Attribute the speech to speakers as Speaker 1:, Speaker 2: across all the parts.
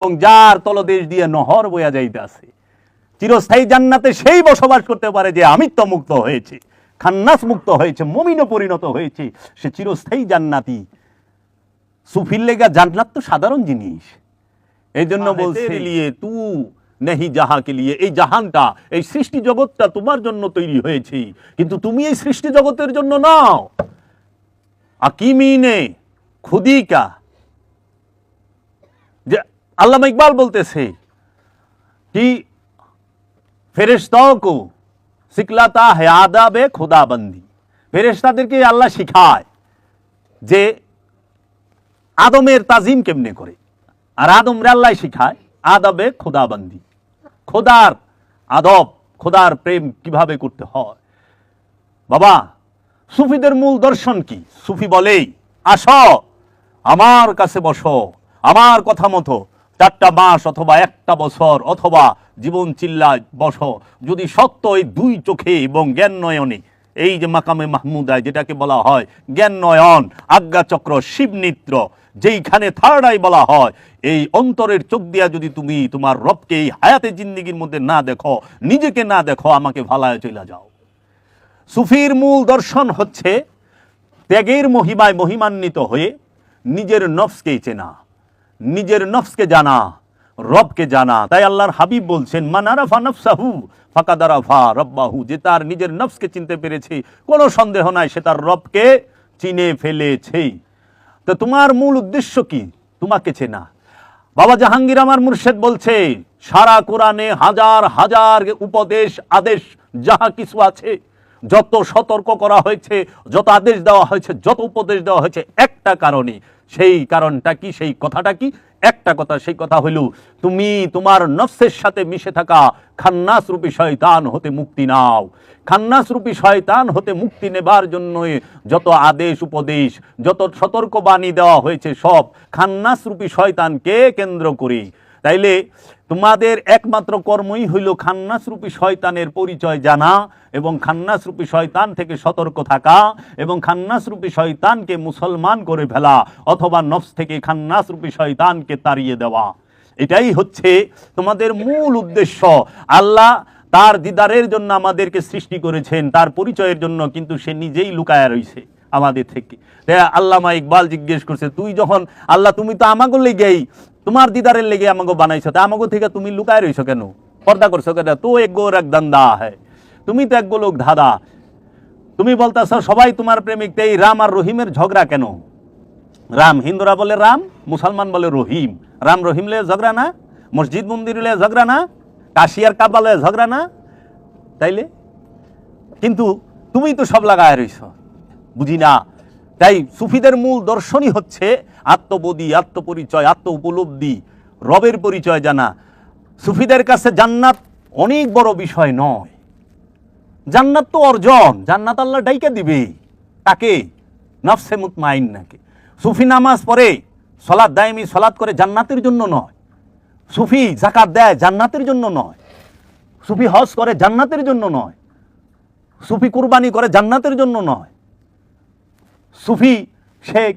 Speaker 1: এবং যার তলদেশ দিয়ে নহর বয়া যাইতেছে। চিরস্থায়ী জান্নাতে সেই বসবাস করতে পারে যে আমিত্ব মুক্ত হয়েছে, খান্নাস মুক্ত হয়েছে, মুমিনে পরিণত হয়েছে, সে চিরস্থায়ী জান্নাতি। সুফির লেগা জান্নাত তো সাধারণ জিনিস। এই জন্য বলছে লিয়ে তু নেহি জাহাকে লিয়ে, এই জাহানটা, এই সৃষ্টি জগৎটা তোমার জন্য তৈরি হয়েছে, কিন্তু তুমি এই সৃষ্টি জগতের জন্য নাও। আকিমিনে খুদি কা, যে আল্লামা ইকবাল বলতেছে কি ফেরেশতাओं को सिखलाता है आदाबे खुदाबंदी। ফেরেশতাদেরকে আল্লাহ শিখায় যে আদমের তাজিম কেমনে করে, আর আদমরে আল্লাহ শিখায় আদাবে খুদাবন্দি, খোদার আদব, খোদার প্রেম কিভাবে করতে হয়। বাবা, সুফিদের মূল দর্শন কি? সুফি বলেই আসো আমার কাছে বসো, আমার কথা মতো 4টা মাস অথবা 1টা বছর অথবা জীবন চিল্লায় বসো। যদি সত্য এই 2 চোখে এবং জ্ঞান নয়নে, এই যে মাকামে মাহমুদায় যেটাকে বলা হয় জ্ঞান নয়ন, আজ্ঞাচক্র, শিবনিত্র, যেইখানে থার্ড আই বলা হয়, এই অন্তরের চোখ দিয়া যদি তুমি তোমার রবকে এই হায়াতে জিন্দিগির মধ্যে না দেখো, নিজেকে না দেখো, আমাকে ভালায় চলে যাও। সুফির মূল দর্শন হচ্ছে ত্যাগের মহিমায় মহিমান্বিত হয়ে নিজের নফসকে চেনা, নিজের নফসকে জানা, রবকে জানা। তাই আল্লাহর হাবিব বলছেন মান আরাফা নফসাহু ফাকাদ আরাফা রব্বাহু, যে তার নিজের নফসকে চিনতে পেরেছে, কোনো সন্দেহ নাই সে তার রবকে চিনে ফেলেছে। তো তোমার মূল উদ্দেশ্য কি? তোমাকে চেনা। বাবা জাহাঙ্গীর আমার মুর্শেদ বলছে সারা কোরআনে হাজার হাজার উপদেশ আদেশ যাহা কিছু আছে, যত সতর্ক করা হয়েছে, যত আদেশ দেওয়া হয়েছে, যত উপদেশ দেওয়া হয়েছে, একটা কারণে। সেই কারণটা কি? সেই কথাটা কি? একটা কথা, সেই কথা হইল তুমি তোমার নফসের সাথে মিশে থাকা খান্নাস রূপী শয়তান হতে মুক্তি নাও। খান্নাস রূপী শয়তান হতে মুক্তি নেবার জন্য যত আদেশ উপদেশ, যত সতর্ক বাণী দেওয়া হয়েছে, সব খান্নাস রূপী শয়তানকে কেন্দ্র করে। তাইলে তোমাদের একমাত্র কর্মই হইল খান্নাস রূপী শয়তানের পরিচয় জানা এবং খান্নাস রূপী শয়তান থেকে সতর্ক থাকা এবং খান্নাস রূপী শয়তানকে মুসলমান করে ফেলা অথবা নফস থেকে খান্নাস রূপী শয়তানকে তাড়িয়ে দেওয়া। এটাই হচ্ছে তোমাদের মূল উদ্দেশ্য। আল্লাহ তার দিদারের জন্য আমাদেরকে সৃষ্টি করেছেন, তার পরিচয়ের জন্য, কিন্তু সে নিজেই লুকায়া রইছে আমাদের থেকে। আল্লামা ইকবাল জিজ্ঞেস করছে, তুই যখন আল্লাহ তুমি তো আমাগো লেগেই, তোমার দিদারের লেগে আমাগো বানাইছো, তা আমাগো থেকে তুমি লুকায় রইছো কেন, পর্দা করছো কেন? তো এক গোর এক দান্দা হ্যাঁ, তুমি তো এক গোলক ধাঁধা। তুমি বলতেছ সবাই তোমার প্রেমিক, এই রাম আর রহিমের ঝগড়া কেন? রাম, হিন্দুরা বলে রাম, মুসলমান বলে রহিম। রাম রহিম লে ঝগড়া না? মসজিদ মন্দির লে ঝগড়া না? কাশি আর কাবা লে ঝগড়া না? তাইলে কিন্তু তুমি তো সব লাগায় রইছ, বুঝি না। তাই সুফিদের মূল দর্শনই হচ্ছে আত্মবোধি, আত্মপরিচয়, আত্ম উপলব্ধি, রবের পরিচয় জানা। সুফিদের কাছে জান্নাত অনেক বড় বিষয় নয়। জান্নাত তো অর্জন, জান্নাত আল্লাহ ডাইকা দিবে তাকে, নফসে মুতমাইন্নাকে। সুফি নামাজ পড়ে, সলাত দায়মি সলাত করে জান্নাতের জন্য নয়। সুফি যাকাত দেয় জান্নাতের জন্য নয়। সুফি হজ করে জান্নাতের জন্য নয়। সুফি কুরবানি করে জান্নাতের জন্য নয়। সুফি শেখ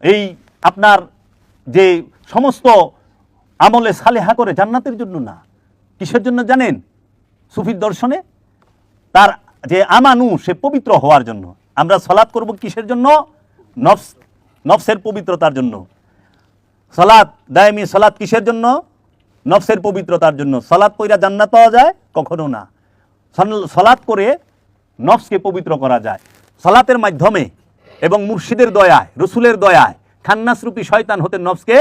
Speaker 1: এই আপনার যে সমস্ত আমলে সালেহা করে জান্নাতের জন্য না। কিসের জন্য জানেন? সুফির দর্শনে তার যে আমানু, সে পবিত্র হওয়ার জন্য। আমরা সালাত করব কিসের জন্য? নফসের পবিত্রতার জন্য। সালাত দায়মি সালাত কিসের জন্য? নফসের পবিত্রতার জন্য। সালাত কইরা জান্নাত পাওয়া যায়? কখনো না। সালাত করে নফসকে পবিত্র করা যায় সালাতের মাধ্যমে, এবং মুর্শিদের দয়ায়, রসুলের দয়ায় খান্নাস রূপী শয়তান হতে নফসকে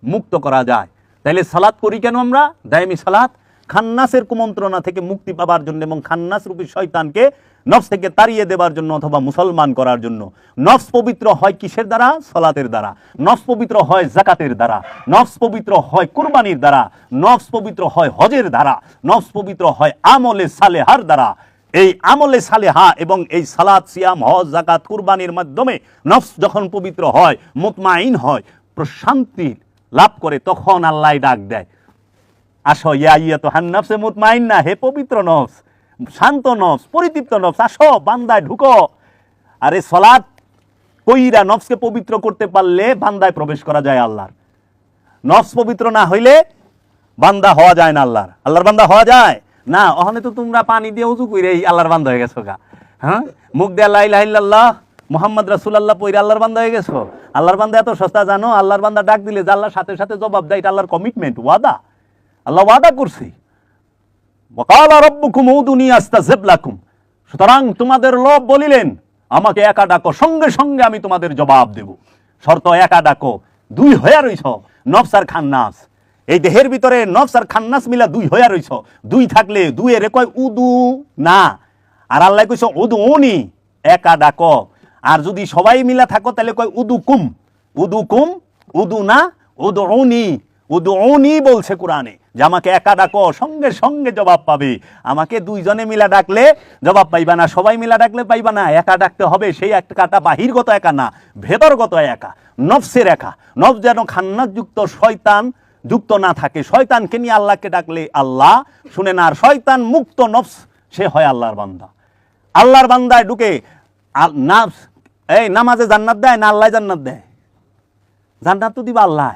Speaker 1: মুক্ত করা যায়। তাইলে সালাত করি কেন আমরা? দায়মি সালাত খান্নাসের কুমন্ত্রণা থেকে মুক্তি পাবার জন্য এবং খান্নাস রূপী শয়তানকে নফস থেকে তাড়িয়ে দেবার জন্য অথবা মুসলমান করার জন্য। নফস পবিত্র হয় কিসের দ্বারা? সালাতের দ্বারা। নফস পবিত্র হয় যাকাতের দ্বারা। নফস পবিত্র হয় কুরবানির দ্বারা। নফস পবিত্র হয় হজের দ্বারা। নফস পবিত্র হয় আমলে সালেহার দ্বারা। এই আমলে সালেহা এবং এই সালাত, সিয়াম, হজ, যাকাত, কুরবানির মাধ্যমে নফস যখন পবিত্র হয়, মুতমাইন হয়, প্রশান্তি লাভ করে, তখন আল্লাহ ডাক দেয়, আসো ইয়া আইয়াতুহান নাফসে মুতমাইন্না, হে পবিত্র নফস, শান্ত নফস, পরিতৃপ্ত নফস, আসো বান্দায় ঢুকো। আরে সালাত কইরা নফসকে পবিত্র করতে পারলে বান্দায় প্রবেশ করা যায় আল্লাহর। নফস পবিত্র না হইলে বান্দা হওয়া যায় না আল্লাহর বান্দা হওয়া যায় না। ওখানে তো তোমরা পানি দিয়ে উজু কইরে আল্লাহর বান্দা হয়ে গেছো গা। হ্যাঁ, মুখ দিয়ে লা ইলাহা ইল্লাল্লাহ মুহাম্মদ রাসূলুল্লাহ পয়রে আল্লাহর বান্দা হয়ে গেছো। আল্লাহর বান্দা এত সস্তা জানো? আল্লাহর বান্দা ডাক দিলে যে আল্লাহর সাথে সাথে জবাব দেয়, এটা আল্লাহর কমিটমেন্ট, ওয়াদা। আল্লাহ ওয়াদা করছে, ওয়াকালা রাব্বুকুম উদুনি আস্তাজিব লাকুম। সুতরাং তোমাদের লোভ বলিলেন আমাকে একা ডাকো, সঙ্গে সঙ্গে আমি তোমাদের জবাব দেব। শর্ত একা ডাকো। দুই হইয়া রইছ, নফস আর খান্নাস। এই দেহের ভিতরে নফস আর খান্নাস মিলা দুই হইয়া রইছ। দুই থাকলে দুইয়ের কয় উদু না, আর আল্লাহ কইছ উদু উনি, একা ডাকো। আর যদি সবাই মিলা থাকো তাহলে কয় উদু কুম, উদু কুম, উদু না, উদু উনি। উদু উনি বলছে কোরআনে যে আমাকে একা ডাকো, সঙ্গে সঙ্গে জবাব পাবে। আমাকে দুইজনে মিলা ডাকলে জবাব পাইবা না, সবাই মিলা ডাকলে পাইবা না। একা ডাকতে হবে। সেই একাটা বাহিরগত একা না, ভেতরগত একা, নফসের একা। নফস যেন খান্নাস যুক্ত, শয়তান যুক্ত না থাকে। শয়তানকে নিয়ে আল্লাহকে ডাকলে আল্লাহ শুনে না। আর শয়তান মুক্ত নফস, সে হয় আল্লাহর বান্দা। আল্লাহর বান্দায় ঢুকে নাফস এই নামাজে জান্নাত দেয় না আল্লাহ জান্নাত দেয়? জান্নাত তো দিবা আল্লাহ।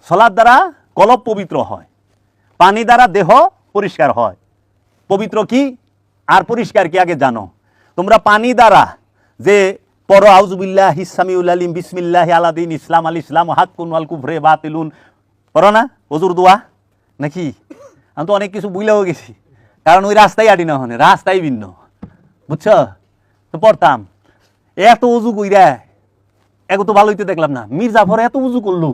Speaker 1: সালাত দ্বারা কলব পবিত্র হয়, পানি দ্বারা দেহ পরিষ্কার হয়। পবিত্র কি আর পরিষ্কার কি আগে জানো। তোমরা পানি দ্বারা যে পড়ো আউযুবিল্লাহি সামিউল আলিম বিসমিল্লাহি আলাদিন ইসলাম আল ইসলাম হাক্কুন ওয়াল কুফরে বাতিলুন, পড়ো না ওজুর দোয়া নাকি? আমি তো অনেক কিছু বুঝলেও গেছি, কারণ ওই রাস্তায় আটি না, হনে রাস্তায় ভিন্ন, বুঝছ? তো পড়তাম। এত উজু কইরা এত তো ভালো হইতে দেখলাম না। মীর জাফর এত উজু করলো,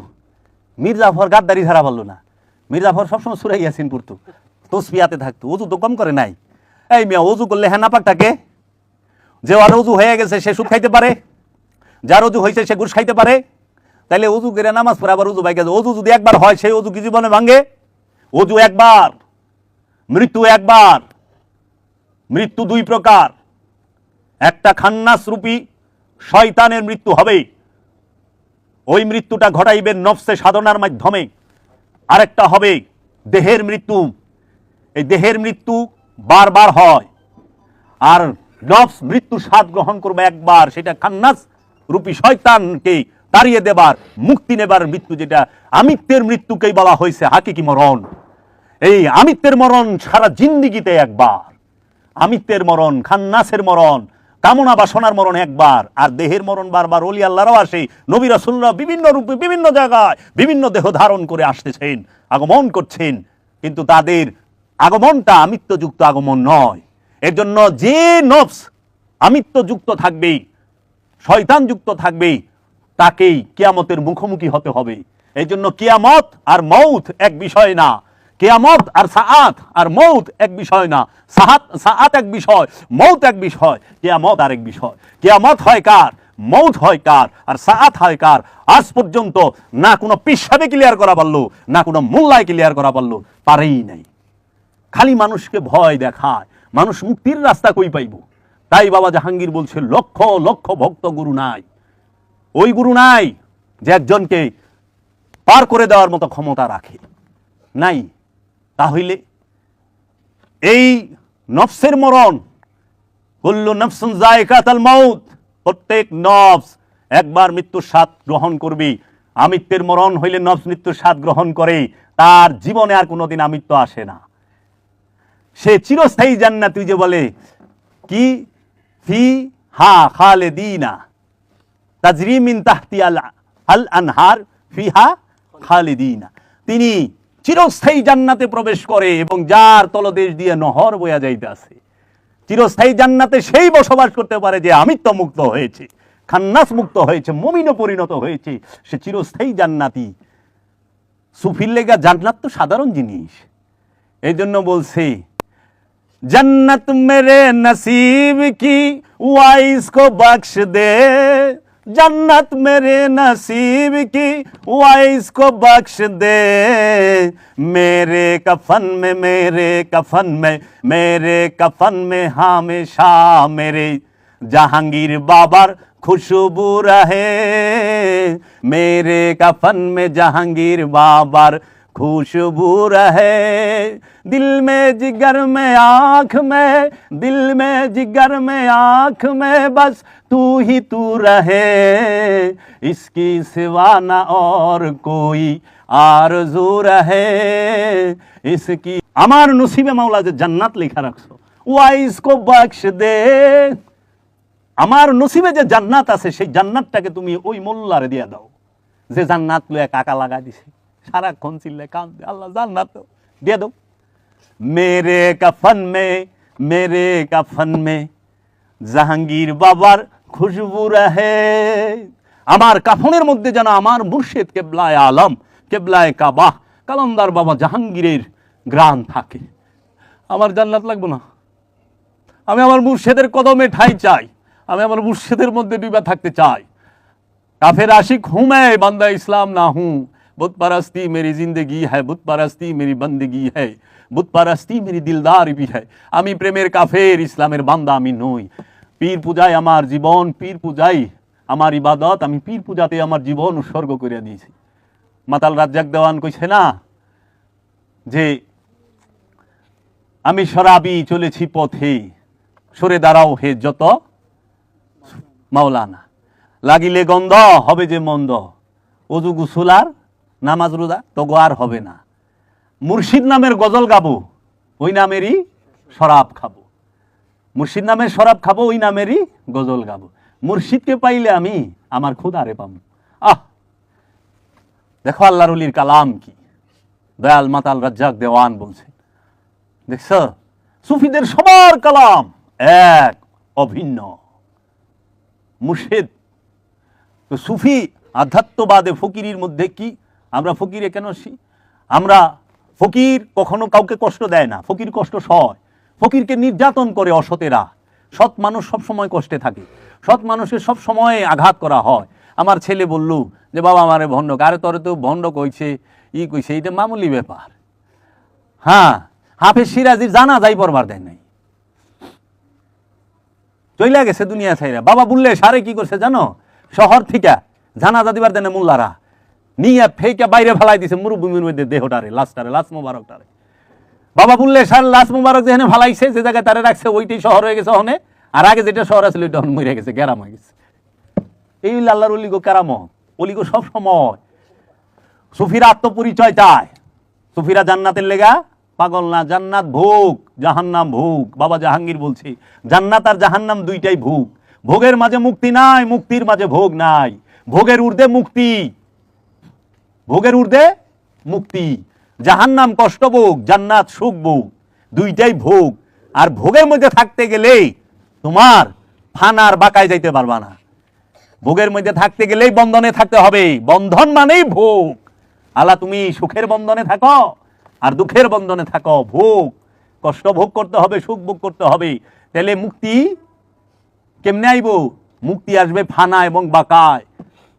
Speaker 1: মীর জাফর গাদ্দারি ছাড়া পারলো না। মীর জাফর সবসময় সূরা ইয়াসিন পড়তো, তসবিহাতে থাকতো, উজু তো কম করে নাই। এই মিয়া, উজু করলে হ্যাঁ নাপাক থাকে? যে আর উজু হয়ে গেছে সে সুদ খাইতে পারে, যার উজু হয়েছে সে ঘুষ খাইতে পারে। তাইলে উজু করে নামাজ পড়ে আবার উজু ভাঙে। উজু যদি একবার হয় সেই উজু কি জীবনে ভাঙে? উজু একবার, মৃত্যু একবার। মৃত্যু দুই প্রকার, একটা খান্নাস রূপী শয়তানের মৃত্যু হবে, ওই মৃত্যুটা ঘটাইবেন নফসে সাধনার মাধ্যমে। আরেকটা হবে দেহের মৃত্যু। এই দেহের মৃত্যু বারবার হয়, আর নফস মৃত্যু স্বাদ গ্রহণ করবে একবার, সেটা খান্নাস রূপী শয়তানকে তাড়িয়ে দেবার, মুক্তি নেবার মৃত্যু, যেটা আমিত্বের মৃত্যুকেই বলা হয়েছে হাকিকি মরণ। এই আমিত্বের মরণ সারা জিন্দিগিতে একবার। আমিত্বের মরণ, খান্নাসের মরণ, কামনা বাসনার মরণ একবার। আর দেহের মরণ বারবার। ওলি আল্লাহরাও আসে, নবী রাসূলরা বিভিন্ন রূপে বিভিন্ন জায়গায় বিভিন্ন দেহ ধারণ করে আসতেছেন, আগমন করছেন, কিন্তু তাদের আগমনটা আমিত্বযুক্ত আগমন নয়। এর জন্য যে নফস আমিত্বযুক্ত থাকবে, শয়তান যুক্ত থাকবে, তাকেই কিয়ামতের মুখোমুখি হতে হবে। এই জন্য কিয়ামত আর মৌত এক বিষয় না। কিয়ামত আর সাআত আর মৌত এক বিষয় না। সাআত এক বিষয়, মৌত এক বিষয়, কিয়ামত আর এক বিষয়। কিয়ামত হয় কার, মৌত হয় কার, আর সাআত হয় কার? আজ পর্যন্ত না কোনো পিসাবে ক্লিয়ার করা পারলো, না কোনো মোল্লায় ক্লিয়ার করা পারলো, পারেই নাই। খালি মানুষকে ভয় দেখায়। মানুষ মুক্তির রাস্তা কই পাইব? তাই বাবা জাহাঙ্গীর বলছে লক্ষ লক্ষ ভক্ত গুরু নাই। ওই গুরু নাই যে একজনকে পার করে দেওয়ার মতো ক্ষমতা রাখে, নাই। তাহলে এই নফসের মরণ, কুল্লু নফসুন যায়কাতুল মাউত, প্রত্যেক নফস একবার মৃত্যুর স্বাদ গ্রহণ করবে। আমিত্বের মরণ হইলে নফস মৃত্যুর স্বাদ গ্রহণ করে, তার জীবনে আর কোনোদিন আমিত্ব আসে না। সে চিরস্থায়ী জান্নাত। তুই যে বলে কি ফি হা খালিদিনা তাজরি মিন তাহতি আল আনহার ফিহা খালিদিনা, তিনি চিরস্থায়ী জান্নাতে প্রবেশ করে এবং যার তলদেশ দিয়ে নহর বয়া যাইতেছে। চিরস্থায়ী জান্নাতে সেই বসবাস করতে পারে যে আমিত্ব মুক্ত হয়েছে, খান্নাস মুক্ত হয়েছে, মুমিনে পরিণত হয়েছে, সে চিরস্থায়ী জান্নাতি। সুফির লেগা জান্নাত তো সাধারণ জিনিস। এই জন্য বলছে जन्नत मेरे नसीब की वाइस को बख्श दे, जन्नत मेरे नसीब की वाइस को बख्श दे, मेरे कफन में मेरे कफन में मेरे कफन में हमेशा मेरे जहांगीर बाबर खुशबू रहे, मेरे कफन में जहांगीर बाबर खुशबू रहे, दिल में जिगर में आँख में, दिल में जिगर में आँख में बस तू ही तू रहे, इसकी सिवा ना और कोई आरज़ू रहे इसकी। আমার নসিবে মাওলা যে জান্নাত লেখা রাখছো, ওয়াইসকো বখশ দে। আমার নসিবে যে জান্নাত আছে সেই জান্নাতটাকে তুমি ওই মোল্লারে দিয়ে দাও যে জান্নাত লয়ে কাকা লাগাই দিছে, সারাক্ষণ চিল্লে কান্দে, আল্লাহ জান্নাত দিয়ে দাও। মেরে কাফন মে জাহাঙ্গীর বাবার খুশবু রহে। আমার কাফনের মধ্যে যেন আমার মুর্শিদ কেবলায়ে আলম, কেবলায়ে কাবা, কালান্দার বাবা জাহাঙ্গীরের গ্রান থাকে। আমার জান্নাত লাগবে না? আমি আমার মুর্শিদের কদমে ঠাই চাই, আমি আমার মুর্শিদের মধ্যে ডুবা থাকতে চাই। কাফের আশিক হুঁ मैं, बंदा इस्लाम ना हूँ। बुत परस्ती मेरी जिंदगी है, बुत परस्ती मेरी बंदगी है, बुत परस्ती मेरी दिलदार भी है। আমি প্রেমের কাফের, ইসলামের বান্দা আমি নই। পীর পূজায় আমার জীবন, পীর পূজাই আমার ইবাদত, আমি পীর পূজাতে আমার জীবন উৎসর্গ করে দিয়েছি। মাতাল রাজ্জাক দেওয়ান কইছে না যে আমি শরাবি চলেছি পথে, সরে দাঁড়াও হে যত মাওলানা, লাগিলে গন্ধ হবে যে মন্দ, অজু গুসুলার নামাজ রোজা তো আর হবে না। মুর্শিদ নামের গজল গাবো, ওই নামেরই শরাব খাবো। মুর্শিদ নামের শরাব খাবো, ওই নামেরই গজল গাবো। মুর্শিদকে পাইলে আমি আমার খুদারে পাবো। দেখো আল্লাহর ওলির কালাম কি, দয়াল মাতাল রাজ্জাক দেওয়ান বলছে। দেখছ সুফিদের সবার কালাম এক, অভিন্ন। মুর্শিদ তো সুফি আধ্যাত্মবাদে ফকিরির মধ্যে কি, আমরা ফকিরে কেন আসি? আমরা ফকির কখনো কাউকে কষ্ট দেয় না, ফকির কষ্ট সয়। ফকিরকে নির্যাতন করে অসতেরা, সৎ মানুষ সব সময় কষ্টে থাকে, সৎ মানুষের সব সময় আঘাত করা হয়। আমার ছেলে বলল যে বাবা আমারে ভণ্ড, আরে তোরে তো ভণ্ড কইছে, কইছে, এইটা মামুলি ব্যাপার। হ্যাঁ, হাফেজ সিরাজির জানা যাই পড়বার দেয় নাই, চইলা গেছে দুনিয়া ছাইরা। বাবা বললে সারে কি করছে জানো, শহর থেকে জানাজা দিবার দেনে মোল্লারা নিয়ে ফেকে বাইরে ফেলাই দিছে মরুভূমির মধ্যে দেহটারে, লাশটারে, লাশ মোবারকটারে। বাবা বললে সার লাশ মোবারক যেখানে ফালাইছে, যে জায়গায় তারে রাখছে ওইটাই শহর হয়ে গেছে ওখানে, আর আগে যেটা শহর আছিল ওইটা মরে গেছে, গ্যারাম হয়ে গেছে। এই আল্লাহর অলিগো কেরামত, অলিগো সব সময়। সুফিরা আত্মপরিচয় চায়, সুফিরা জান্নাতের লেগা পাগল না। জান্নাত ভোগ, জাহান্নাম ভোগ। বাবা জাহাঙ্গীর বলছে জান্নাত আর জাহান্নাম দুইটাই ভোগ। ভোগের মাঝে মুক্তি নাই, মুক্তির মাঝে ভোগ নাই। ভোগের ঊর্ধ্বে মুক্তি, ভোগের ঊর্ধ্বে মুক্তি। জাহান্নাম কষ্ট ভোগ, জান্নাত সুখ ভোগ, দুইটাই ভোগ। আর ভোগের মধ্যে থাকতে গেলে তোমার ফানার বাঁকায় যাইতে পারবা না। ভোগের মধ্যে থাকতে গেলেই বন্ধনে থাকতে হবে, বন্ধন মানেই ভোগ। আল্লাহ তুমি সুখের বন্ধনে থাকো আর দুঃখের বন্ধনে থাকো, ভোগ কষ্ট ভোগ করতে হবে, সুখ ভোগ করতে হবে। তাহলে মুক্তি কেমনে আইব? মুক্তি আসবে ফানা এবং বাঁকায়।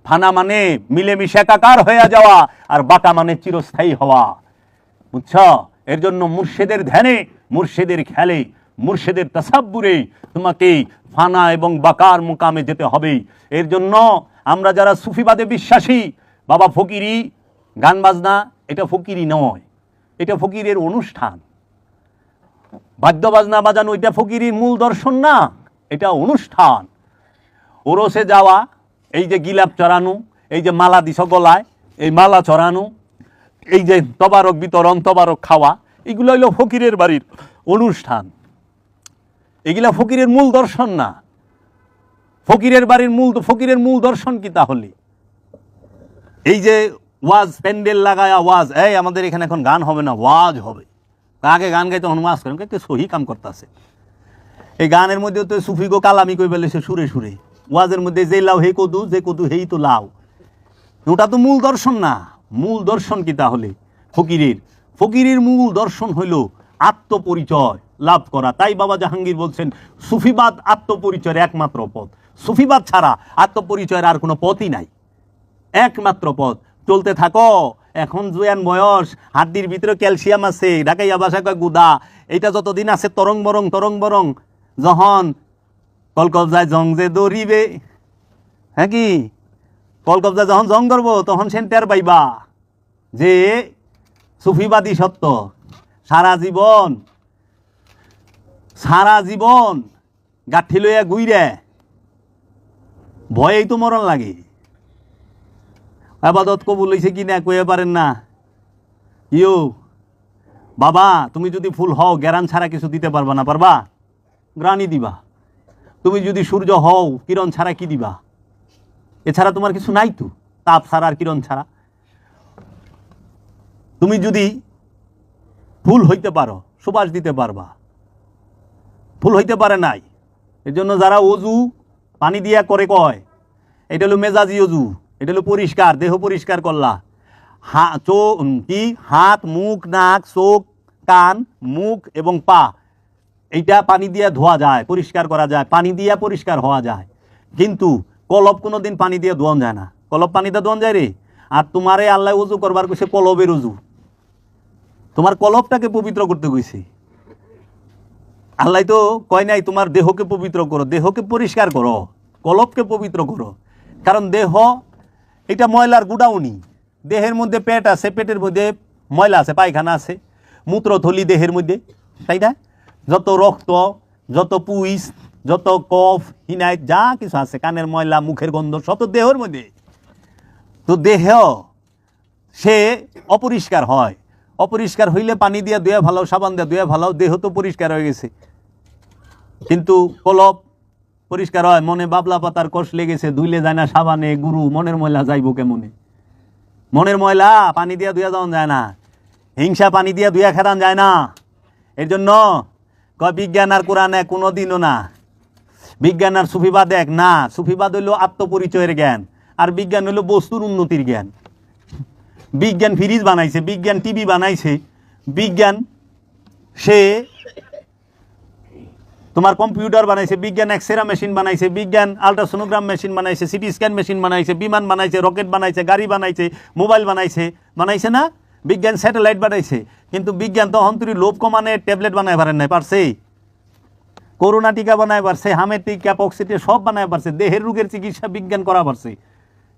Speaker 1: ফানা মানে মিলেমিশে একাকার হয়ে যাওয়া, আর বাঁকা মানে চিরস্থায়ী হওয়া। বুঝছ? এর জন্য মুর্শিদের ধ্যানে, মুর্শিদের খেলে, মুর্শিদের তাসাব্বুরে তোমাকে ফানা এবং বাঁকার মুকামে যেতে হবে। এর জন্য আমরা যারা সুফিবাদে বিশ্বাসী, বাবা ফকিরি গান বাজনা এটা ফকিরি নয়, এটা ফকিরের অনুষ্ঠান। বাদ্য বাজনা বাজানো এটা ফকিরির মূল দর্শন না, এটা অনুষ্ঠান। ওরসে যাওয়া, এই যে গিলাপ চড়ানো, এই যে মালা দিছ গলায়, এই মালা চড়ানো, এই যে তবারক বিতরণ, তবারক খাওয়া, এগুলো হইল ফকিরের বাড়ির অনুষ্ঠান। এগুলা ফকিরের মূল দর্শন না। ফকিরের বাড়ির ফকিরের মূল দর্শন কি তাহলে? এই যে ওয়াজ প্যান্ডেল লাগায়া ওয়াজ, এই আমাদের এখানে এখন গান হবে না, ওয়াজ হবে। আগে গান গাইতে ওয়াজ করেন, কে সহি কাম করতেছে। এই গানের মধ্যে তো সুফি গো কালামি কই বলেছে সুরে সুরে। ওয়াজের মধ্যে যে লাও হে কদু, যে কদু হেই তো লাও, ওটা তো মূল দর্শন না। মূল দর্শন কি তাহলে ফকিরের? ফকিরের মূল দর্শন হইল আত্মপরিচয় লাভ করা। তাই বাবা জাহাঙ্গীর বলছেন সুফিবাদ আত্মপরিচয়ের একমাত্র পথ। সুফিবাদ ছাড়া আত্মপরিচয়ের আর কোনো পথই নাই, একমাত্র পথ। চলতে থাকো, এখন জুয়ান বয়স, হাড্ডির ভিতরে ক্যালসিয়াম আছে, ঢাকাইয়া ভাষা কয় গুদা। এইটা যতদিন আছে তরং বরং, যখন কলকবজায় জং যে দৌড়িবে, হ্যাঁ কি কলকবজায় যখন জং ধরবো তখন সেন টের পাইবা যে সুফিবাদী সত্য। সারা জীবন গাঠি লইয়া গুইরে ভয়েই তো মরণ লাগে। আবাদত কবুল হইছে কি না কইতে পারেন না। ইয়ো বাবা, তুমি যদি ফুল হও গ্যারান ছাড়া কিছু দিতে পারবা না, পারবা? গ্রানি দিবা। তুমি যদি সূর্য হও কিরণ ছাড়া কি দিবা? এছাড়া তোমার কিছু নাই তো, তাপ ছাড়া আর কিরণ ছাড়া। তুমি যদি ফুল হইতে পারো সুবাস দিতে পারবা, ফুল হইতে পারে নাই। এর জন্য যারা অজু পানি দিয়া করে কয় এটা হলো মেজাজি অজু, এটা হলো পরিষ্কার, দেহ পরিষ্কার করলা। হাত, মুখ, নাক, চোখ, কান, মুখ এবং পা এইটা পানি দিয়ে ধোয়া যায়, পরিষ্কার করা যায়, পানি দিয়ে পরিষ্কার হওয়া যায়। কিন্তু কলব কোনোদিন পানি দিয়ে ধোয়ান যায় না। কলব পানিতে ধোয়ান যায় রে? আর তোমারে আল্লাহ উজু করবার কইছে কলবের উজু, তোমার কলবটাকে পবিত্র করতে কইছে। আল্লাহ তো কয় নাই তোমার দেহকে পবিত্র করো, দেহকে পরিষ্কার করো, কলবকে পবিত্র করো। কারণ দেহ এটা ময়লার গুডাউনি। দেহের মধ্যে পেট আছে, পেটের মধ্যে ময়লা আছে, পায়খানা আছে, মূত্রথলি দেহের মধ্যে, তাই না? যত রক্ত, যত পুইস, যত কফ, হিনাইট যা কিছু আছে, কানের ময়লা, মুখের গন্ধ সব তো দেহের মধ্যে। তো দেহ সে অপরিষ্কার হয়, অপরিষ্কার হইলে পানি দিয়ে ধুয়ে ভালো, সাবান দিয়ে ধুয়ে ভালো, দেহ তো পরিষ্কার হয়ে গেছে। কিন্তু কলব পরিষ্কার হয়, মনে বাবলা পাতার কষ লেগেছে, ধুইলে যায় না সাবানে, গুরু মনের ময়লা যাইব কেমনে? মনের ময়লা পানি দিয়ে ধুয়ে যাওয়া যায় না, হিংসা পানি দিয়ে ধুয়ে খেদান যায় না। এর জন্য কয় বিজ্ঞান আর কোরআনে কোনো দিনও না। বিজ্ঞান আর সুফিবাদ এক না। সুফিবাদ হইল আত্মপরিচয়ের জ্ঞান, আর বিজ্ঞান হইল বস্তুর উন্নতির জ্ঞান। বিজ্ঞান ফ্রিজ বানাইছে, বিজ্ঞান টিভি বানাইছে, বিজ্ঞান সে তোমার কম্পিউটার বানাইছে, বিজ্ঞান এক্সরে মেশিন বানাইছে, বিজ্ঞান আলট্রাসোনোগ্রাম মেশিন বানাইছে, সিটি স্ক্যান মেশিন বানাইছে, বিমান বানাইছে, রকেট বানাইছে, গাড়ি বানাইছে, মোবাইল বানাইছে, বানাইছে না? বিজ্ঞান স্যাটেলাইট বানাইছে। কিন্তু বিজ্ঞান তো অন্তরি লোভ কমানে ট্যাবলেট বানাই পারেন নাই, পারছে? করোনা টিকা বানায় পারছে, হামের টিকা, পক্সিটে সব বানায় পারছে, দেহের রোগের চিকিৎসা বিজ্ঞান করা পারছে।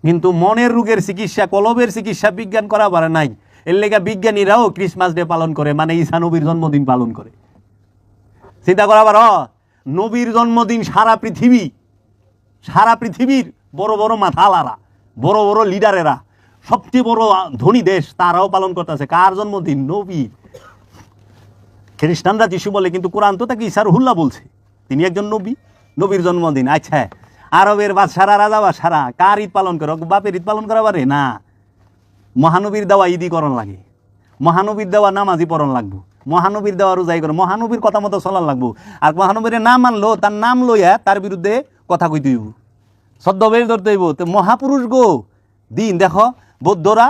Speaker 1: কিন্তু মনের রোগের চিকিৎসা, কলবের চিকিৎসা বিজ্ঞান করা পারে নাই। এর লেগা বিজ্ঞানীরাও ক্রিসমাস ডে পালন করে, মানে ঈসা নবীর জন্মদিন পালন করে। চিন্তা করা পারো? নবীর জন্মদিন সারা পৃথিবীর বড় বড় মাথালারা, বড় বড় লিডারেরা, সবচেয়ে বড় ধনী দেশ তারাও পালন করতেছে। কার জন্মদিন? নবীর। খ্রিস্টানরা যিশু বলে, কিন্তু কোরআন তো তাকে ঈসা রুহুল্লাহ বলছে, তিনি একজন নবী, নবীর জন্মদিন। আচ্ছা, আরবের বাদশারা, রাজা বাদশারা কার ঈদ পালন করে? বাপের ঈদ পালন করা পারে না। মহানবীর দেওয়া ঈদই করণ লাগে, মহানবীর দেওয়া নামাজই পড়ন লাগবো, মহানবীর দেওয়া রোজাই করে, মহানবীর কথা মতো চলার লাগবো। আর মহানবীর না মানলো, তার নাম লইয়া তার বিরুদ্ধে কথা কইতে হইব, সদ্যবেশ ধরতে হইব। তো মহাপুরুষ গো দিন দেখো, বৌদ্ধরা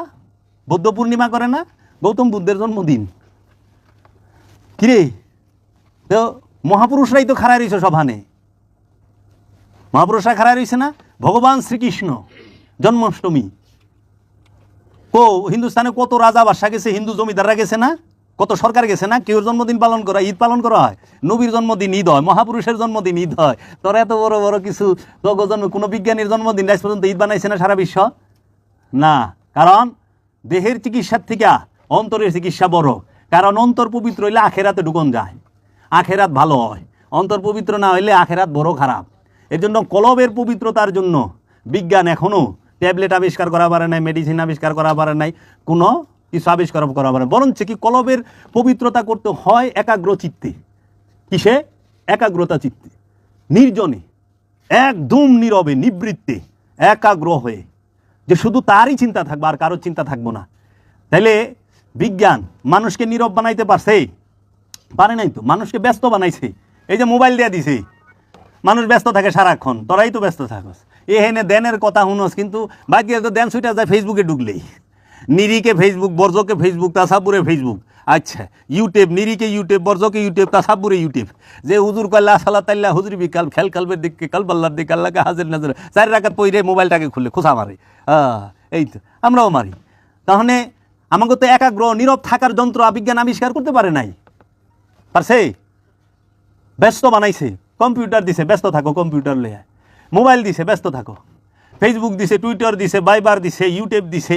Speaker 1: বৌদ্ধ পূর্ণিমা করে না? গৌতম বুদ্ধের জন্মদিন। কিরে, তো মহাপুরুষরাই তো খাড়াই রয়েছে সভানে, মহাপুরুষরা খাড়াই রয়েছে না? ভগবান শ্রীকৃষ্ণ জন্মাষ্টমী। হিন্দুস্তানে কত রাজা বাদশা গেছে, হিন্দু জমিদাররা গেছে না, কত সরকার গেছে না? কেউ জন্মদিন পালন করা, ঈদ পালন করা হয়। নবীর জন্মদিন ঈদ হয়, মহাপুরুষের জন্মদিন ঈদ হয়। তোরা এত বড় বড় কিছু জন্ম, কোনো বিজ্ঞানীর জন্মদিন আজ পর্যন্ত ঈদ বানাইছে না সারা বিশ্ব? না। কারণ দেহের চিকিৎসার থেকে অন্তরের চিকিৎসা বড়। কারণ অন্তর পবিত্র হইলে আখেরাতে ঢুকন যায়, আখেরাত ভালো হয়। অন্তর পবিত্র না হইলে আখেরাত বড় খারাপ। এর জন্য কলবের পবিত্রতার জন্য বিজ্ঞান এখনও ট্যাবলেট আবিষ্কার করা পারে নাই, মেডিসিন আবিষ্কার করা পারে নাই, কোনো কিছু আবিষ্কার করা পারে। বরঞ্চ কি কলবের পবিত্রতা করতে হয় একাগ্র চিত্তে। কিসে? একাগ্রতা চিত্তে, নির্জনে, একদম নীরবে, নিবৃত্তে, একাগ্র হয়ে, যে শুধু তারই চিন্তা থাকবে, আর কারোর চিন্তা থাকবো না। তাইলে বিজ্ঞান মানুষকে নীরব বানাইতে পারছে? পারে নাই তো। মানুষকে ব্যস্ত বানাইছে। এই যে মোবাইল দিয়ে দিছে, মানুষ ব্যস্ত থাকে সারাক্ষণ, তোরাই তো ব্যস্ত থাকস। এহেনে দেনের কথা শুনস, কিন্তু বাকি তো দেন সুইটা যায় ফেসবুকে ঢুকলেই। নিরিকে ফেসবুক, বর্জকে ফেসবুক, তাসাব্বুরে ফেসবুক। আচ্ছা, ইউটিউব, নিরিকে ইউটিউব, বর্জকে ইউটিউব, তাসাব্বুরে ইউটিউব। যে হুজুর কল্লা সালা তাল্লা হুজুর বিকাল খেল খেলবের দিকে কাল বাল্লার দিকে আল্লাহকে হাজির নাজর 4 রাকাত পইরে মোবাইলটাকে খুলে খোঁচা মারে। এই তো আমরাও মারি। তাহলে আমাকে তো একাগ্র নীরব থাকার যন্ত্র বিজ্ঞান আবিষ্কার করতে পারে নাই, পারছে? ব্যস্ত বানাইছে। কম্পিউটার দিছে, ব্যস্ত থাকো কম্পিউটার লইয়া। মোবাইল দিছে, ব্যস্ত থাকো। ফেসবুক দিছে, টুইটার দিছে, ভাইবার দিছে, ইউটিউব দিছে,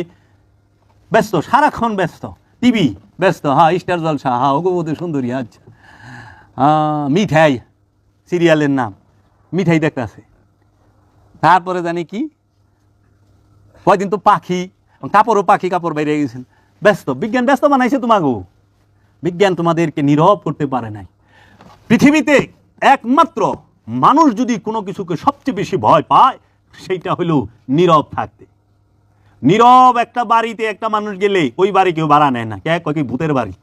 Speaker 1: ব্যস্ত, সারাক্ষণ ব্যস্ত। টিভি ব্যস্ত, হ্যাঁ স্টার জলসা, হ্যাঁ অগবধূ সুন্দরী, আচ্ছা মিঠাই, সিরিয়ালের নাম মিঠাই দেখতে আছে। তারপরে জানি কি কয়দিন তো পাখি, কাপড়ও পাখি কাপড় বাইরে গেছেন, ব্যস্ত। বিজ্ঞান ব্যস্ত বানাইছে তোমাকে, বিজ্ঞান তোমাদেরকে নীরব করতে পারে নাই। পৃথিবীতে একমাত্র মানুষ যদি কোনো কিছুকে সবচেয়ে বেশি ভয় পায় সেইটা হলো নীরব থাকতে। নীরব একটা বাড়িতে একটা মানুষ গেলে ওই বাড়ি কেউ ভাড়া নেয় না, কে কয় কি ভূতের বাড়ি।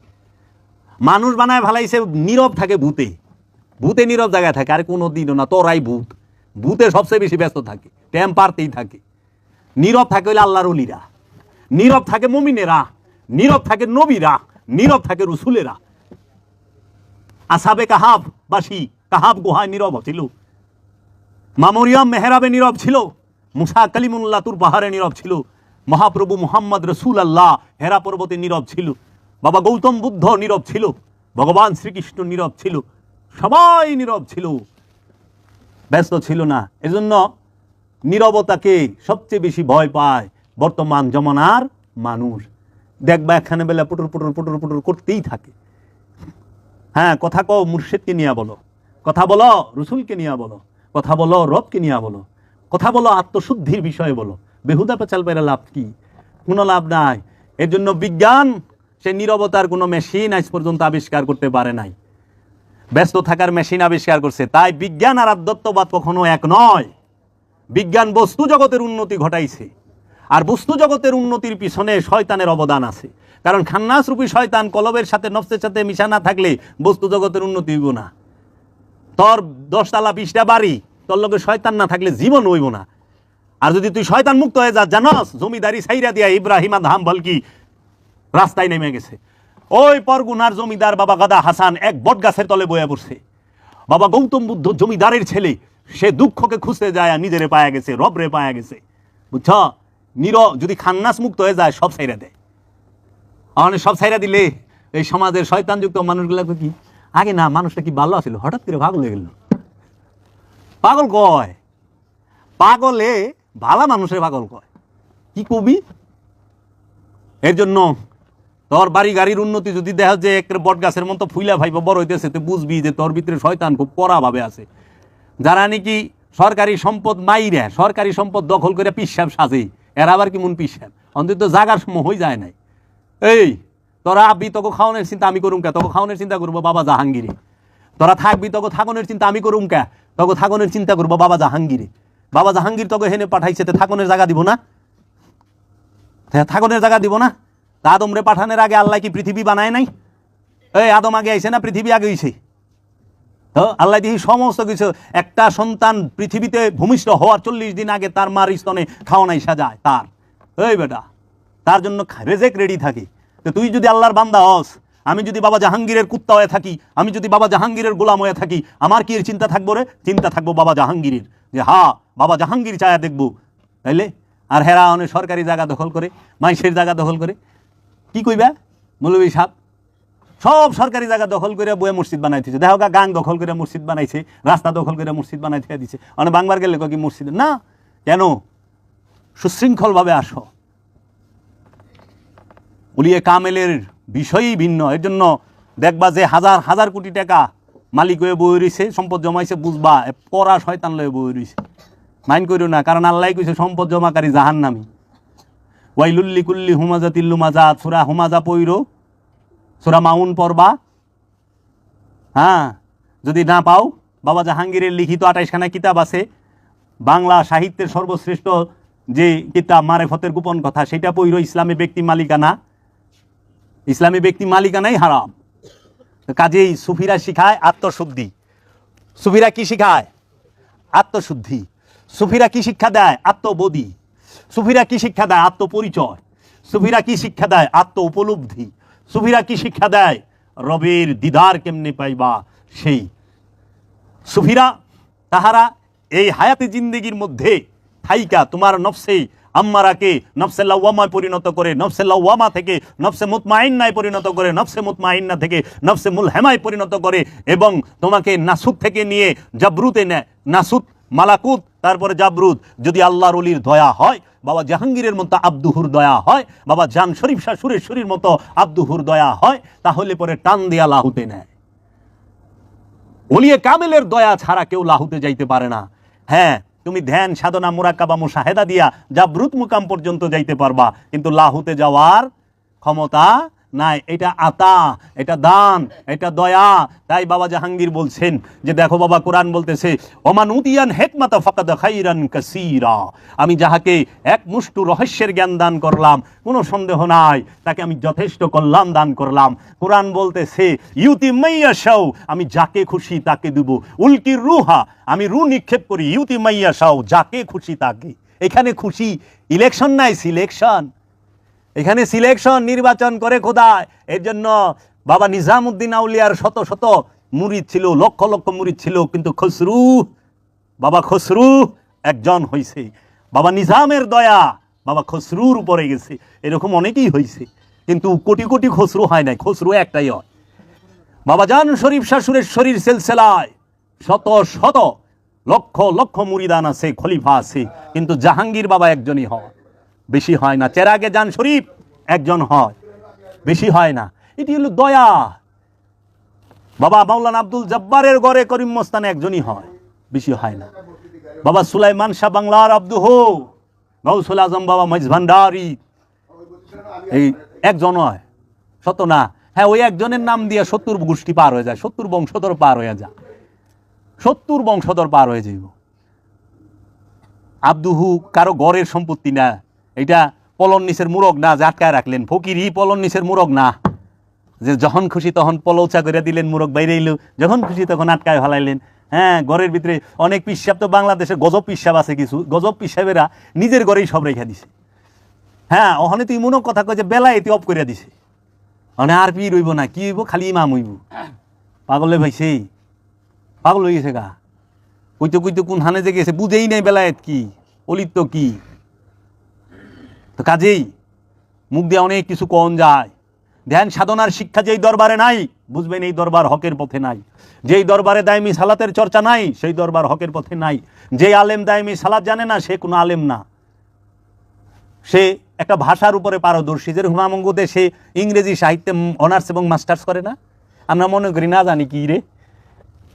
Speaker 1: মানুষ বানায় ভালাইছে নীরব থাকে ভূতে, ভূতে নীরব জায়গায় থাকে। আর কোনো দিনও না, তোরাই ভূত, ভূতে সবচেয়ে বেশি ব্যস্ত থাকে, ট্যাম পারতেই থাকে। নীরব থাকে হইলে আল্লাহর ওলিরা, নীরব থাকে মুমিনেরা, নীরব থাকে নবীরা, নীরব থাকে রসুলেরা। আসহাবে কাহাব বাসী কাহাব গুহায় নীরব ছিল, মা মরিয়ম মেহরাবে নীরব ছিল, মুসা কালিমুল্লাহ তুর পাহাড়ে নীরব ছিল, মহাপ্রভু মুহাম্মদ রসুল আল্লাহ হেরা পর্বতে নীরব ছিল, বাবা গৌতম বুদ্ধ নীরব ছিল, ভগবান শ্রীকৃষ্ণ নীরব ছিল, সবাই নীরব ছিল, ব্যস্ত ছিল না। এজন্য নীরবতাকে সবচেয়ে বেশি ভয় পায় বর্তমান জমানার মানুষ। দেখবা এখানে বেলা পুটুর পুটুর পুটুর পুটুর করতেই থাকে। হ্যাঁ, কথা কও মুর্শিদকে নিয়ে বলো, কথা বলো রসুলকে নিয়ে বলো, কথা বলো রবকে নিয়ে বলো, কথা বলো আত্মশুদ্ধির বিষয়ে বলো। বেহুদা পেঁচাল পেরে লাভ কি? কোনো লাভ নাই। এর জন্য বিজ্ঞান সে নীরবতার কোনো মেশিন আজ পর্যন্ত আবিষ্কার করতে পারে নাই, ব্যস্ত থাকার মেশিন আবিষ্কার করছে। তাই বিজ্ঞান আর আধ্যাত্মবাদ কখনো এক নয়। বিজ্ঞান বস্তু জগতের উন্নতি ঘটাইছে, আর বস্তু জগতের উন্নতির পিছনে শয়তানের অবদান আছে। কারণ খান্নাস রূপী শয়তান কলবের সাথে নফসের সাথে মিশা না থাকলে বস্তু জগতের উন্নতি হইব না। তোর 10 তালা 20টা বাড়ি, তোর লগে শয়তান না থাকলে জীবন হইব না। আর যদি তুই শয়তান মুক্ত হয়ে যা, জানস জমিদারি সাইরা দিয়া ইব্রাহিম আদহাম বলকি রাস্তায় নেমে গেছে। ওই পরগুনার জমিদার বাবা গাদা হাসান এক বট গাছের তলে বয়ে পড়ছে। বাবা গৌতম বুদ্ধ জমিদারের ছেলে, সে দুঃখকে খুঁজতে যায় নিজেরে পায়া গেছে, রবরে পায়া গেছে। বুঝছ, যদি খান্নাস মুক্ত হয়ে যায় সব ছাইরা দেয়। মানে সব ছাইরা দিলে এই সমাজের শয়তানযুক্ত মানুষগুলো কি আগে না মানুষটা কি ভালো আছিল, হঠাৎ করে পাগল হয়ে গেল। পাগল কয়, পাগলে ভালা মানুষের পাগল কয়, কি কবি? এর জন্য তোর বাড়ি গাড়ির উন্নতি যদি দেখা যে এক বট গাছের মতো ফুইলা ভাইবা বড় হইতেছে, তুই বুঝবি যে তোর ভিতরে শয়তান খুব কড়া ভাবে আছে। যারা নাকি সরকারি সম্পদ মাইরা সরকারি সম্পদ দখল করে পিসাব সাজে, এরা আবার কি মন পিসাব অন্তত জাগার সময় হয়ে যায় নাই। এই তোরা আবি তোকে খাওয়ানোর চিন্তা আমি করুম কে? তোকে খাওয়ানোর চিন্তা করবো বাবা জাহাঙ্গীরে। তোরা থাকবি তোকে থাকনের চিন্তা আমি করুম কে? তোকে থাকনের চিন্তা করবো বাবা জাহাঙ্গীরে। বাবা জাহাঙ্গীর তোকে হেনে পাঠাইছে, থাকনের জায়গা দিব না? থাকনের জায়গা দিব না? আদমরে পাঠানোর আগে আল্লাহ কি পৃথিবী বানায় নাই? এই আদম আগে আইছে না পৃথিবী আগে হইছে? আল্লাহ দেখি সমস্ত কিছু। একটা সন্তান পৃথিবীতে ভূমিষ্ঠ হওয়ার 40 দিন আগে তার মার স্তনে খাওয়ানাই সাজায় তার। এই বেটা, তার জন্য রেজেক রেডি থাকে। তো তুই যদি আল্লাহর বান্দা হস, আমি যদি বাবা জাহাঙ্গীরের কুত্তা হয়ে থাকি, আমি যদি বাবা জাহাঙ্গীরের গোলাম হয়ে থাকি, আমার কি এর চিন্তা থাকবো রে? চিন্তা থাকবো বাবা জাহাঙ্গীরের, যে হ্যাঁ বাবা জাহাঙ্গীর চায়া দেখবো। তাইলে আর হেরা অনেক সরকারি জায়গা দখল করে, মাইসের জায়গা দখল করে, কি কইবা মৌলভী সাহেব? সব সরকারি জায়গা দখল করে বয়ে মসজিদ বানাইতেছে। দেখো গাং দখল করে মসজিদ বানাইছে, রাস্তা দখল করে মসজিদ বানাইতে দিচ্ছে। মানে বাংবার গেলে কি মসজিদ না? কেন? সুশৃঙ্খলভাবে আসো। উলিয়ে কামেলের বিষয়ই ভিন্ন। এর জন্য দেখবা যে হাজার হাজার কোটি টাকা মালিক হয়ে বয়ে রয়েছে, সম্পদ জমাইছে, বুঝবা পড়া শয়তান লয়ে বয়ে রয়েছে। মাইন্ড করিও না, কারণ আল্লাহ কইছে সম্পদ জমাকারী জাহান্নামী। ওয়াইলুল্লি কুল্লি হুমাজা তিল্লুমাজা, সূরা হুমাজা পইরো, সূরা মাউন পড়বা। হ্যাঁ, যদি না পাও, বাবা জাহাঙ্গীরের লিখিত 28খানা কিতাব আছে। বাংলা সাহিত্যের সর্বশ্রেষ্ঠ যে কিতাব মারেফতের গোপন কথা, সেটা পইরো। ইসলামী ব্যক্তি মালিকানা, ইসলামী ব্যক্তি মালিকানাই হারাম। কাজেই সুফিরা শিখায় আত্মশুদ্ধি। সুফিরা কি শিখায়? আত্মশুদ্ধি। সুফিরা কি শিক্ষা দেয়? আত্মবোধি। সুফিরা কি শিক্ষা দেয়? আত্মপরিচয়। সুফিরা কি শিক্ষা দেয়? আত্ম উপলব্ধি। সুফিরা কি শিক্ষা দেয়? রবের দিদার কেমনে পাইবা সেই। সুফিরা তাহারা এই হায়াতে জিন্দেগির মধ্যে থাইকা তোমার নফসে আম্মারাকে নফসে লাওয়ামায় পরিণত করে, নফসে লাওয়ামা থেকে নফসে মুতমাইন্নায় পরিণত করে, নফসে মুতমাইন্না থেকে নফসে মুলহেমায় পরিণত করে, এবং তোমাকে নাসুত থেকে নিয়ে জাবরুতে নেয়। নাসুত, মালাকুত, তারপরে জাবরুত। যদি আল্লাহর ওলির দয়া হয়, বাবা জাহাঙ্গীরের মতো আব্দুহুর দয়া হয়, বাবা জান শরীফ শাহ সুরেশ্বরীর মতো আব্দুহুর দয়া হয়, তাহলে পরে টান দিয়া লাহুতে নেয়। ওলিয়ে কামেলের দয়া ছাড়া কেউ লাহুতে যাইতে পারে না। হ্যাঁ, তুমি ধ্যান সাধনা মুরাক্কাবা মুশাহেদা দিয়া জাবরুত মুকাম পর্যন্ত যাইতে পারবা, কিন্তু লাহুতে যাওয়ার ক্ষমতা নাই। এটা আতা, এটা দান, এটা দয়া। তাই বাবা জাহাঙ্গীর বলছেন যে দেখো বাবা, কোরআন বলতেছে ওমান উদিয়ান হিকমাতা ফাকাদ খাইরান কাসীরা, আমি যাহাকে এক মুষ্টি রহস্যের জ্ঞান দান করলাম, কোনো সন্দেহ নাই তাকে আমি যথেষ্ট কল্যাণ দান করলাম। কোরআন বলতেছে ইউতি মাইয়াশাও, আমি যাকে খুশি তাকে দেব। উলকির রুহা, আমি রু নিক্ষেপ করি। ইউতি মাইয়াশাও, যাকে খুশি তাকে। এখানে খুশি, ইলেকশন নাই, সিলেকশন। এখানে সিলেকশন, নির্বাচন করে খোদায়। এর জন্য বাবা নিজামউদ্দিন আউলিয়ার শত শত মুরিদ ছিল, লক্ষ লক্ষ মুরিদ ছিল, কিন্তু খসরু, বাবা খসরু একজন হইছে। বাবা নিজামের দয়া বাবা খসরুর উপরে গেছে। এরকম অনেকেই হয়েছে, কিন্তু কোটি কোটি খসরু হয় নাই, খসরু একটাই হয়। বাবা জান শরীফ শাশুড়ের শরীর সিলসিলায় শত শত লক্ষ লক্ষ মুরিদান আছে, খলিফা আছে, কিন্তু জাহাঙ্গীর বাবা একজনই হয়, বেশি হয় না। চেরাগে জান শরীফ একজন হয়, বেশি হয় না। এটি হলো দয়া। বাবা মাওলানা আব্দুল জব্বারের গড়ে করিম মস্তান একজনই হয়, বেশি হয় না। বাবা সুলাইমান শাহ বাংলার আব্দুহ, গৌসুল আজম বাবা মজভান্ডারি, এই একজন হয়, শত না। হ্যাঁ, ওই একজনের নাম দিয়ে 70 গোষ্ঠী পার হয়ে যায়, 70 বংশধর পার হয়ে যায়, 70 বংশধর পার হয়ে যাইব। আব্দুহু কারো গড়ের সম্পত্তি না, এটা পলন নিচের মুরগ না যে আটকায় রাখলেন। ফকিরই পলন নিচের মুরগ না যে যখন খুশি তখন পলৌচা করে দিলেন, মুরগ বাইরে এলো, যখন খুশি তখন আটকায় ফেলাইলেন। হ্যাঁ, ঘরের ভিতরে অনেক পিসাব তো বাংলাদেশে গজব পিসাব আছে, কিছু গজব পিসাবেরা নিজের ঘরেই সব রেখে দিছে। হ্যাঁ, ওখানে তুই মনে কথা কয় যে বেলা এতে অফ করে দিছে, মানে আর পি রইব না, কি হইব, খালি ইমাম হইব। পাগলে ভাইছে, পাগল হয়ে গেছে গা। কইতে কইতে কোন হানে যে গেছে বুঝেই নাই বেলায়েত কি, অলিত্য কি। তো কাজেই মুখ দিয়ে অনেক কিছু কন যায়। ধ্যান সাধনার শিক্ষা যেই দরবারে নাই, বুঝবেন এই দরবার হকের পথে নাই। যেই দরবারে দায়মি সালাতের চর্চা নাই, সেই দরবার হকের পথে নাই। যে আলেম দায়মি সালাত জানে না, সে কোনো আলেম না, সে একটা ভাষার উপরে পারদর্শী। যেরকম আমঙ্গ দেশে ইংরেজি সাহিত্যে অনার্স এবং মাস্টার্স করে না, আমরা মনে করি না জানি কি রে,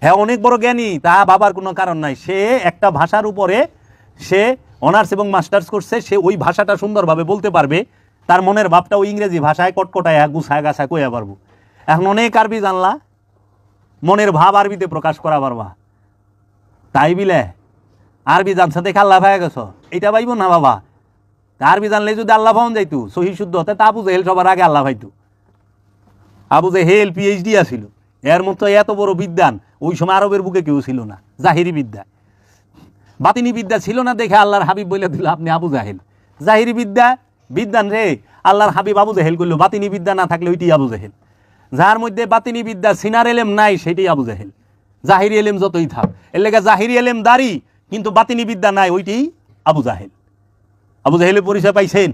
Speaker 1: হ্যাঁ অনেক বড় জ্ঞানী, তা ভাবার কোনো কারণ নাই। সে একটা ভাষার উপরে সে অনার্স এবং মাস্টার্স করছে, সে ওই ভাষাটা সুন্দরভাবে বলতে পারবে, তার মনের ভাবটা ওই ইংরেজি ভাষায় কটকটায় গুছায় গাছায় কইয়া পারবো। এখন অনেক আরবি জানলা, মনের ভাব আরবিতে প্রকাশ করা পারবা, তাই বিলে আরবি জানছে দেখে আল্লাহ ভাইয়া গেছ, এটা পাইব না বাবা। আরবি জানলে যদি আল্লাহ পাওয়া যাইতো সহি শুদ্ধ হতে, তা আবু জেহেল সবার আগে আল্লাহ পাইতো। আবু জেহেল পিএইচডি আছিল, এর মতো এত বড় বিদ্যান ওই সময় আরবের বুকে কেউ ছিল না। জাহিরি বিদ্যা, বাতিনি বিদ্যা ছিল না দেখে আল্লাহর হাবিব বলে দিল আপনি আবু জাহেল। জাহিরি বিদ্যা বিদ্যান রে আল্লাহর হাবিব আবু জাহেল করলো, বাতিনি বিদ্যা না থাকলে ওইটি আবু জাহেল। যার মধ্যে বাতিনি বিদ্যা সিনার এলেম নাই, সেটাই আবু জাহেল। জাহিরি এলেম যতই থাক, এর লেগে জাহিরি এলেম দাঁড়ি, কিন্তু বাতিনি বিদ্যা নাই, ওইটি আবু জাহেল। আবু জাহেলের পরিচয় পাইছেন।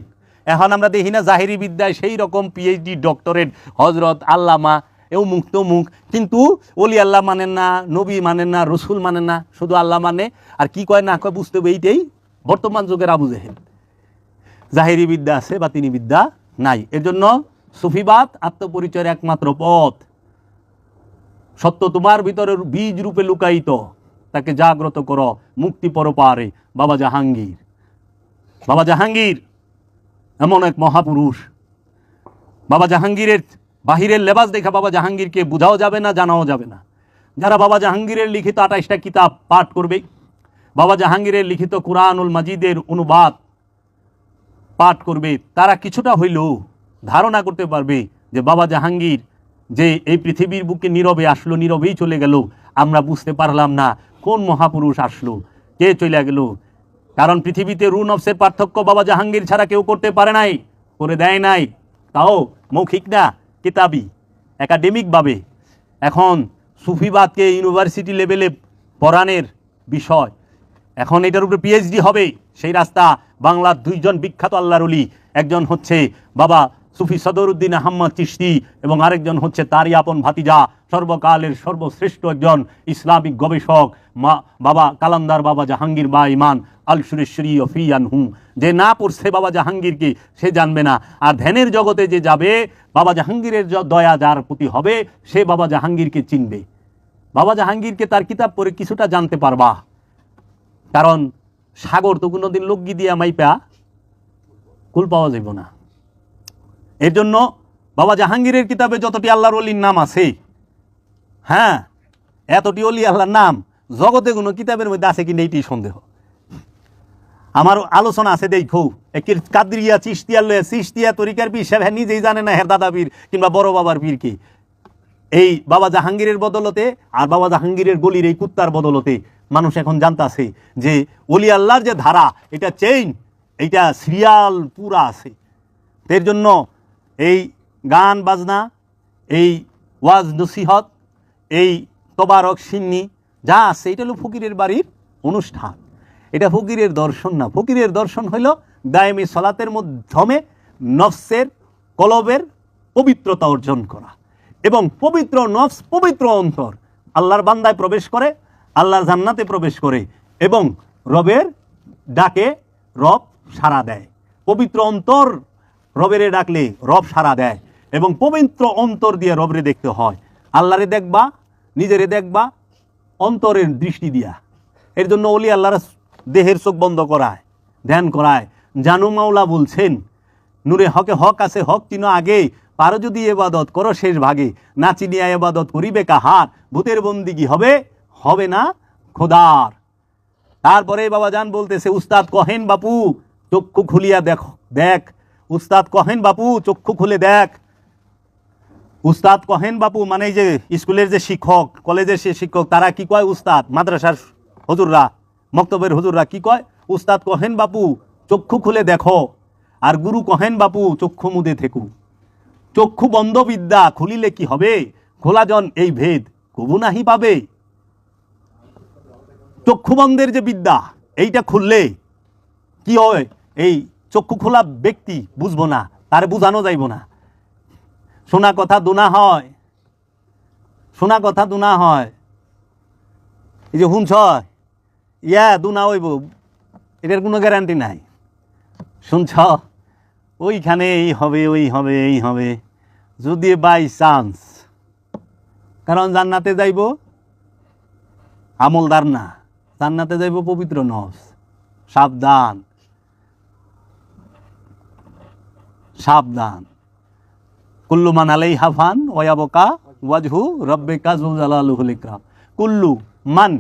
Speaker 1: এখন আমরা দেখি না জাহিরি বিদ্যায় সেই রকম পিএইচডি ডক্টরেট হজরত আল্লামা এও মুখ তো মুখ, কিন্তু ওলি আল্লাহ মানেন না, নবী মানেন না, রসুল মানেন না, শুধু আল্লাহ মানে। আর কি কয় না কয় বুঝতে হবে, এইটাই বর্তমান যুগের আবু জাহেল। জাহিরি বিদ্যা আছে, বাতিনি বিদ্যা নাই। এর জন্য সুফিবাদ আত্মপরিচয়ের একমাত্র পথ। সত্য তোমার ভিতরে বীজ রূপে লুকায়িত, তাকে জাগ্রত করো মুক্তি পরপারে। বাবা জাহাঙ্গীর, বাবা জাহাঙ্গীর এমন এক মহাপুরুষ। বাবা জাহাঙ্গীরের বাহিরের লেবাস দেখা বাবা জাহাঙ্গীরকে বোঝাও যাবে না, জানাও যাবে না। যারা বাবা জাহাঙ্গীরের লিখিত 28টা কিতাব পাঠ করবে, বাবা জাহাঙ্গীরের লিখিত কুরআনুল মাজিদের অনুবাদ পাঠ করবে, তারা কিছুটা হইলেও ধারণা করতে পারবে যে বাবা জাহাঙ্গীর যে এই পৃথিবীর বুকে নীরবে আসলো, নীরবেই চলে গেল। আমরা বুঝতে পারলাম না কোন মহাপুরুষ আসলো, কে চলে গেল। কারণ পৃথিবীতে রু নফসের পার্থক্য বাবা জাহাঙ্গীর ছাড়া কেউ করতে পারে নাই, করে দেয় নাই, তাও মৌখিক না, কিতাবি একাডেমিকভাবে। এখন সুফিবাদকে ইউনিভার্সিটি লেভেলে পড়ানোর বিষয়, এখন এটার উপরে পিএইচডি হবে। সেই রাস্তা বাংলার 2 জন বিখ্যাত আল্লাহর ওলি, একজন হচ্ছে বাবা সুফি সদরউদ্দিন আহমদ চিশতি এবং আরেকজন হচ্ছে তারই আপন ভাতিজা, সর্বকালের সর্বশ্রেষ্ঠ একজন ইসলামিক গবেষক বাবা কালান্দার বাবা জাহাঙ্গীর বা ইমান আল সুরেশ্বরী ফিয়ানহু। যে না পড়ছে বাবা জাহাঙ্গীরকে সে জানবে না। আর ধ্যানের জগতে যে যাবে, বাবা জাহাঙ্গীরের দয়া যার প্রতি হবে, সে বাবা জাহাঙ্গীরকে চিনবে। বাবা জাহাঙ্গীরকে তার কিতাব পড়ে কিছুটা জানতে পারবা, কারণ সাগর তো কোনোদিন লগ্গি দিয়া মাইপা কুল পাওয়া যাইব না। এর জন্য বাবা জাহাঙ্গীরের কিতাবে যতটি আল্লাহর ওলির নাম আছে, হ্যাঁ, এতটি অলি আল্লাহর নাম জগতে কোনো কিতাবের মধ্যে আছে কিনা এইটি সন্দেহ। আমার আলোচনা আছে দেখো, একের কাদরিয়া চিশতিয়া লয়ে চিশতিয়া তরিকার পীর সাহেব নিজেই জানে না হের দাদা পীর কিংবা বড় বাবার পীর কি। এই বাবা জাহাঙ্গীরের বদলতে আর বাবা জাহাঙ্গীরের গলির এই কুত্তার বদলতে মানুষ এখন জানতাছে যে ওলি আল্লাহর যে ধারা, এটা চেইন, এইটা সিরিয়াল পুরা আছে। এর জন্য এই গান বাজনা, এই ওয়াজ নসিহত, এই তবারক সিন্নি যা আছে, এটা হলো ফকিরের বাড়ির অনুষ্ঠান। এটা ফকিরের দর্শন না। ফকিরের দর্শন হইল দায়েমি সলাতের মাধ্যমে নফসের কলবের পবিত্রতা অর্জন করা, এবং পবিত্র নফস পবিত্র অন্তর আল্লাহর বান্দায় প্রবেশ করে, আল্লাহর জান্নাতে প্রবেশ করে, এবং রবের ডাকে রব সাড়া দেয়। পবিত্র অন্তর রবেরে ডাকলে রব সাড়া দেয়, এবং পবিত্র অন্তর দিয়ে রবরে দেখতে হয়। আল্লাহরে দেখবা, নিজেরে দেখবা অন্তরের দৃষ্টি দিয়া। এর জন্য ওলি আল্লাহর দেহের চোখ বন্ধ করায়, ধ্যান করায়। জানু মাওলা বলছেন, নূরে হকে হক আছে, হক চিনো আগে, পারো যদি এবাদত করো শেষ ভাগে, না চিনিয়া এবাদত করিবে কাহার, ভূতের বন্দিগি হবে, হবে না খোদার। তারপরে বাবা জান বলতেছে, উস্তাদ কহেন বাপু চক্ষু খুলিয়া দেখ, উস্তাদ কহেন বাপু চক্ষু খুলে দেখ। উস্তাদ কহেন বাপু মানে যে স্কুলের যে শিক্ষক, কলেজের সে শিক্ষক, তারা কি কয় উস্তাদ, মাদ্রাসার হুজুররা, মক্তবের হুজুররা কি কয়, উস্তাদ কহেন বাপু চক্ষু খুলে দেখো, আর গুরু কহেন বাপু চক্ষু মুদে থেকু। চক্ষু বন্ধ বিদ্যা, খুলিলে কি হবে, খোলাজন এই ভেদ কবু নাহি পাবে। চক্ষু বন্ধের যে বিদ্যা, এইটা খুললে কি হয়, এই চক্ষু খোলা ব্যক্তি বুঝবো না, তারে বুঝানো যাইব না। শোনা কথা দুনা হয়, শোনা কথা দুনা হয়। এই যে শুনছ দুনা হইব, এটার কোনো গ্যারান্টি নাই। শুনছ ওইখানে এই হবে, ওই হবে, এই হবে, যদি বাই চান্স, কারণ জান্নাতে যাইব আমলদার না, জান্নাতে যাইব পবিত্র নফস। সাবধান, সাবধান। কুল্লু মান আলাইহা ফান ওয়া ইয়াবকা ওয়াজহু রাব্বিকা যুল জালালিল ইকরাম। কুল্লু মান,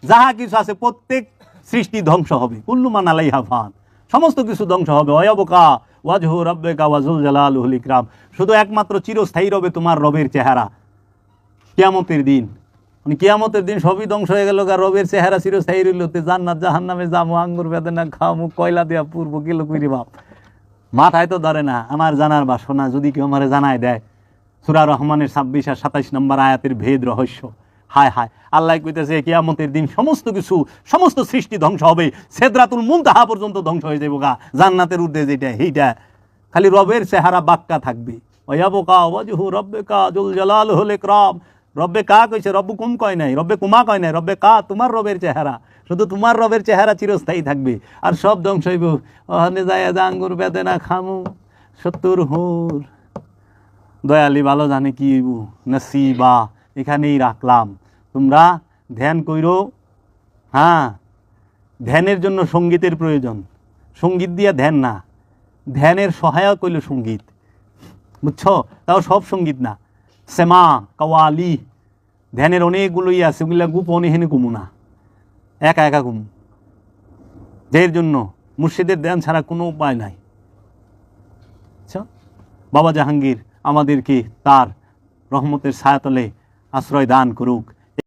Speaker 1: যাহা কিছু আছে প্রত্যেক সৃষ্টি ধ্বংস হবে। কুল্লু মান আলাইহা ফান, সমস্ত কিছু ধ্বংস হবে। ওয়া ইয়াবকা ওয়াজহু রাব্বিকা ওয়া যুল জালালিল ইকরাম, শুধু একমাত্র চিরস্থায়ী রবে তোমার রবের চেহারা। কিয়ামতের দিন, মানে কিয়ামতের দিন সবই ধ্বংস হয়ে গেল, আর রবের চেহারা চিরস্থায়ী রইল। জান্নাত জাহান্নামে যাবো, আঙ্গুর বেদনা খাওয়ামু, কয়লা দেওয়া পূর্ব কিলো কইরি বাপ, মাথায় তো ধরে না। আমার জানার বাসনা যদি কেউ আমার জানায় দেয়, সূরা রহমানের 26 আর 27 নম্বর আয়াতের ভেদ রহস্য। হায় হায়, আল্লাহ কইতেছে কিয়ামতের দিন সমস্ত কিছু, সমস্ত সৃষ্টি ধ্বংস হবে, সিদরাতুল মুনতাহা পর্যন্ত ধ্বংস হয়ে যাবে গা। জান্নাতের ঊর্ধ্বে যেটা এইটা, খালি রবের চেহারা বাক্কা থাকবে। ওয়ায়াবকা ওয়াজহু রাব্বিকা যুল জালালিল ইকরাম। রব্বে কা কইছে, রব্বু কুম কয় নাই, রব্বে কুমা কয় নাই, রব্বে কা, তোমার রবের চেহারা, শুধু তোমার রবের চেহারা চিরস্থায়ী থাকবে, আর সব ধ্বংস হইব। ওখানে যায় আঙ্গুর বেদনা খামু 70 হুর। দয়ালি ভালো জানে কি নসিবা, এখানেই রাখলাম। তোমরা ধ্যান কইরো। হ্যাঁ, ধ্যানের জন্য সঙ্গীতের প্রয়োজন। সঙ্গীত দিয়া ধ্যান না, ধ্যানের সহায়ক হইল সঙ্গীত, বুঝছো? তাও সব সঙ্গীত না। সেমা কাওয়ালি, ধ্যানের অনেকগুলোই আছে, ওগুলা গোপন এখানে কমু না, একা একা কমু। এর জন্য মুর্শিদের ধ্যান ছাড়া কোনো উপায় নাই। আচ্ছা, বাবা জাহাঙ্গীর আমাদেরকে তার রহমতের ছায়াতলে আশ্রয় দান করুক।